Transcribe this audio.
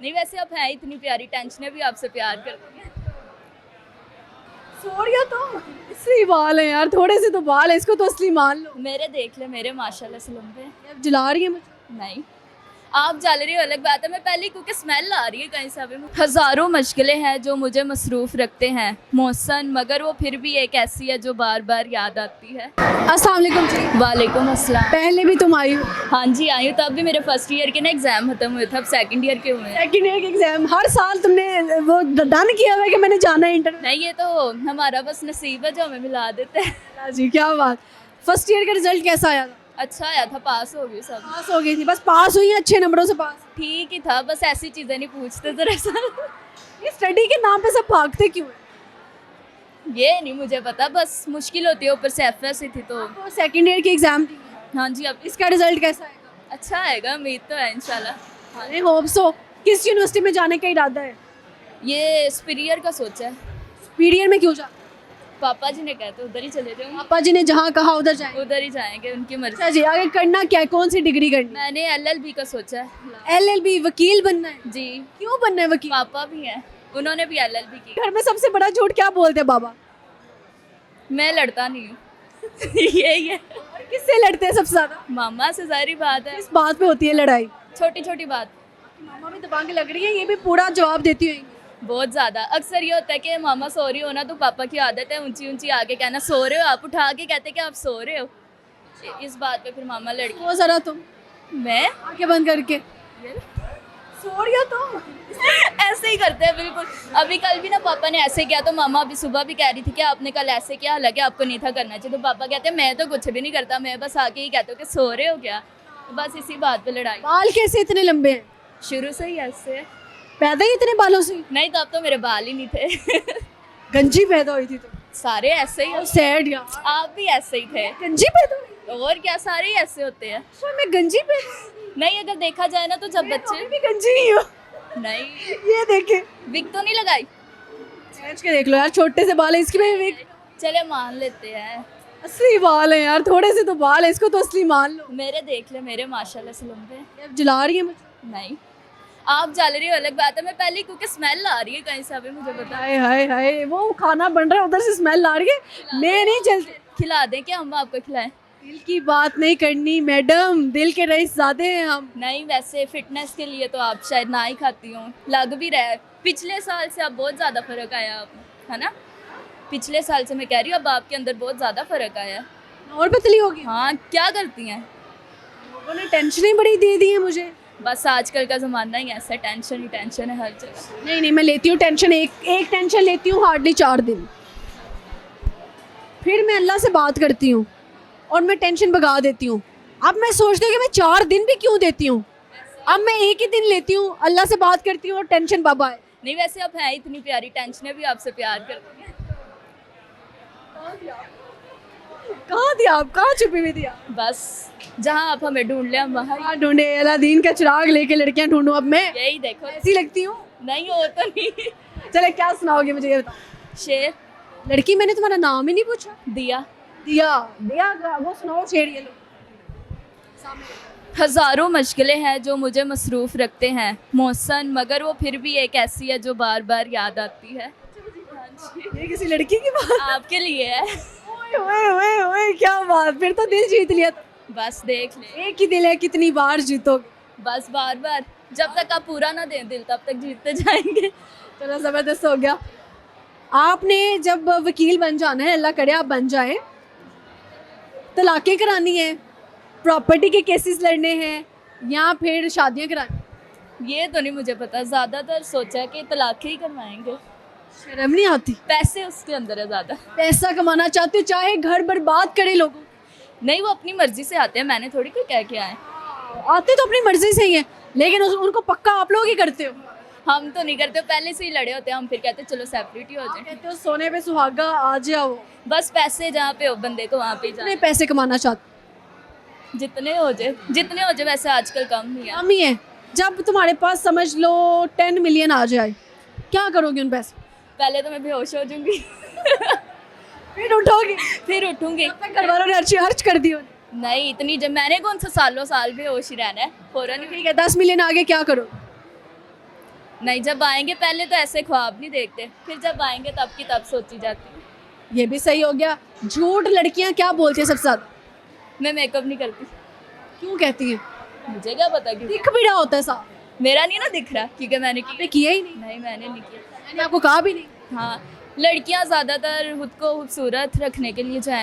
नहीं वैसे आप हैं इतनी प्यारी, टेंशनें भी आपसे प्यार करती हैं। सॉरी तो असली बाल है यार, थोड़े से तो बाल है, इसको तो असली मान लो। मेरे देख ले, मेरे माशाल्लाह से लंबे हैं। अब जला रही है मुझे। नहीं आप जल रही हो अलग बात है, मैं पहले क्योंकि स्मेल आ रही है कहीं से अभी। हज़ारों मशगलें हैं जो मुझे मसरूफ़ रखते हैं मोहसन, मगर वो फिर भी एक ऐसी है जो बार बार याद आती है। अस्सलाम वालेकुम जी। वालेकुम अस्सलाम। पहले भी तुम आई हो? हाँ जी आई हूँ, तब भी मेरे फर्स्ट ईयर के ना एग्ज़ाम खत्म हुए थे, अब सेकंड ईयर के हुए हैं। सेकंड ईयर के एग्जाम हर साल तुमने वो डन किया हुआ है कि मैंने जाना है इंटरव्यू? नहीं ये तो हमारा बस नसीब है जो हमें मिला देते हैं। जी क्या बात। फर्स्ट ईयर का रिजल्ट कैसा आया था? अच्छा आया था, पास हो गई सब। पास हो गई थी, बस पास हुई है, अच्छे नंबरों से पास? ठीक ही था, बस ऐसी चीज़ें नहीं पूछते दरअसल। ये स्टडी के नाम पे सब भागते क्यों है? ये नहीं मुझे पता, बस मुश्किल होती है, ऊपर से एफएससी थी तो। तो सेकंड ईयर की एग्जाम दी है, हाँ जी अब इसका रिजल्ट कैसा आएगा? अच्छा आएगा, उम्मीद तो है इंशाल्लाह। I hope so. किस यूनिवर्सिटी में जाने का इरादा है? ये सुपीरियर का सोचा है, पीरियड में क्यों जा? पापा जी ने कहते उधर ही चले जाऊँ, पापा जी ने जहाँ कहा उधर जाएंगे। उधर ही जाएंगे, उनकी मर्जी। अच्छा जी, आगे करना क्या है, कौन सी डिग्री करनी मैंने एलएलबी का सोचा है। है? एलएलबी, वकील बनना है? जी क्यों बनना है वकील? पापा भी हैं, उन्होंने भी एलएलबी की। घर में सबसे बड़ा झूठ क्या बोलते हैं बाबा? मैं लड़ता नहीं हूँ। यही है, और किससे लड़ते हैं सबसे ज्यादा? मामा से सारी बात है, इस बात पे होती है लड़ाई? छोटी छोटी बात। मामा भी दबा के लग रही है, ये भी पूरा जवाब देती हुई। बहुत ज़्यादा अक्सर ये होता है कि मामा सो रही हो ना, तो पापा की आदत है ऊंची ऊंची आके कहना सो रहे हो आप, उठा के कहते कि आप सो रहे हो। इस बात पे फिर मामा लड़की। वो जरा तुम मैं आंखें बंद करके सो रही हो तुम। ऐसे ही करते हैं बिल्कुल। अभी कल भी ना पापा ने ऐसे किया, तो मामा अभी सुबह भी कह रही थी कि आपने कल ऐसे किया, हालांकि आपको नहीं था करना चाहिए। तो पापा कहते हैं मैं तो कुछ भी नहीं करता, मैं बस आके ही कहता हूँ कि सो रहे हो क्या। तो बस इसी बात पे लड़ाई। बाल कैसे इतने लंबे हैं? शुरू से ही ऐसे है। पैदा ही इतने बालों से? नहीं तो अब तो मेरे बाल ही नहीं थे। गंजी पैदा हुई थी तो? सारे ऐसे ही। सैड यार। आप भी ऐसे ही थे। गंजी पैदा हुई? और क्या, सारे ही ऐसे होते हैं। अच्छा, मैं गंजी पैदा? नहीं अगर देखा जाए ना तो जब बच्चे भी गंजी ही हो। नहीं, ये देखे, विग तो नहीं लगाई। सोच के देख लो यार, छोटे से बाल है इसके में भी। चले मान लेते हैं, असली बाल है यार, थोड़े से तो बाल है, इसको तो असली मान लो। मेरे देख ले, मेरे माशाल्लाह से लंबे हैं। अब जला रही है मुझे। नहीं आप जल रही हो अलग बात है, मैं पहले क्योंकि स्मेल आ रही है कहीं से अभी, मुझे पता है। हाय हाय हाय, वो खाना बन रहा है उधर से स्मेल आ रही है, मैं नहीं चलती। खिला दें क्या हम आपको, खिलाएं? दिल की बात नहीं करनी मैडम, दिल के रईस ज़्यादा हैं हम। नहीं वैसे फिटनेस के लिए तो आप शायद ना ही खाती हो, लग भी रहा है। पिछले साल से अब बहुत ज़्यादा फ़र्क आया आप, है ना? पिछले साल से मैं कह रही हूँ, अब आपके अंदर बहुत ज़्यादा फ़र्क आया है। और पतली होगी? हाँ क्या करती हैं? लोगों ने टेंशन ही बड़ी दे दी है मुझे। बस आजकल का ज़माना ही ऐसा, टेंशन ही टेंशन है हर जगह। नहीं नहीं, मैं लेती हूँ टेंशन, एक टेंशन लेती हूँ हार्डली 4 दिन, फिर मैं अल्लाह से बात करती हूँ और मैं टेंशन भगा देती हूँ। अब मैं सोचती हूँ कि मैं 4 दिन भी क्यों देती हूँ, अब मैं एक ही दिन लेती हूँ, अल्लाह से बात करती हूँ और टेंशन बाबा है। नहीं वैसे आप हैं इतनी प्यारी, टेंशनें भी आपसे प्यार करती हैं। कहाँ दिया आप, कहाँ छुपी हुई थी आप? बस जहाँ आप हमें ढूंढ लें हम वहाँ कहाँ ढूंढे, अलादीन का चिराग लेके लड़कियाँ ढूंढूं अब मैं? यही देखो। ऐसी लगती हूँ? नहीं हो तो नहीं। चले क्या सुनाओगे मुझे ये बताओ। शेर लड़की, मैंने तुम्हारा नाम ही नहीं पूछा। दिया। दिया? दिया वो सुनाओ शेर, ये लो। हज़ारों मशगलें हैं जो मुझे मसरूफ़ रखते हैं मोहसन, मगर वो फिर भी एक ऐसी है जो बार बार याद आती है। ये किसी लड़की की बात? आपके लिए है। ओए ओए ओए, क्या बात, फिर तो दिल जीत लिया। बस देख ले, एक ही दिल है, कितनी बार जीतोगे? बस बार बार, जब तक आप पूरा ना दें दिल तब तक जीतते जाएंगे। चलो ज़बरदस्त हो गया। आपने जब वकील बन जाना है, अल्लाह करे आप बन जाए, तलाक़ें करानी है, प्रॉपर्टी के केसेस लड़ने हैं, या फिर शादियाँ करानी? ये तो नहीं मुझे पता, ज़्यादातर सोचा है कि तलाक़ ही करवाएंगे। शर्म नहीं आती? पैसे उसके अंदर है ज़्यादा। पैसा कमाना चाहते हो, चाहे घर बर्बाद करे लोगों। नहीं वो अपनी मर्जी से आते हैं, मैंने थोड़ी कोई कह के आए। आते तो अपनी मर्जी से ही है, लेकिन उनको पक्का आप लोग ही करते हो। हम तो नहीं करते, पहले से ही लड़े होते हैं हम, फिर कहते चलो सेपरेट ही हो जाए। कहते हो सोने पे सुहागा आ जाओ। बस पैसे जहाँ पे हो बंदे को वहाँ पे कितने जाए, पैसे कमाना चाहते? जितने हो जाए वैसे आजकल कम ही है। कम ही है। जब तुम्हारे पास समझ लो 10 मिलियन आ जाए, क्या करोगे उन पैसों? पहले तो मैं बेहोश हो जाऊंगी। फिर उठोगे? फिर उठूंगी। घर वालों ने अर्च कर दी होगी। नहीं इतनी, जब मैंने कौन सा सालों साल बेहोश ही रहना है, फौरन ही। ठीक है, 10 मिलियन आगे क्या करो? नहीं, जब आएंगे पहले तो ऐसे ख्वाब नहीं देखते, फिर जब आएंगे तब की तब सोची जाती है। ये भी सही हो गया। झूठ लड़कियां क्या बोलती हैं सबसे ज्यादा? मैं मेकअप नहीं करती। क्यों कहती हैं? मुझे क्या पता क्यों। दिख भी रहा होता है साफ। मेरा नहीं ना दिख रहा क्योंकि मैंने आपने किया ही नहीं। नहीं, मैंने नहीं किया। मैंने आपको कहा भी नहीं। हाँ, लड़कियां ज़्यादातर खुद को खूबसूरत रखने के लिए जो है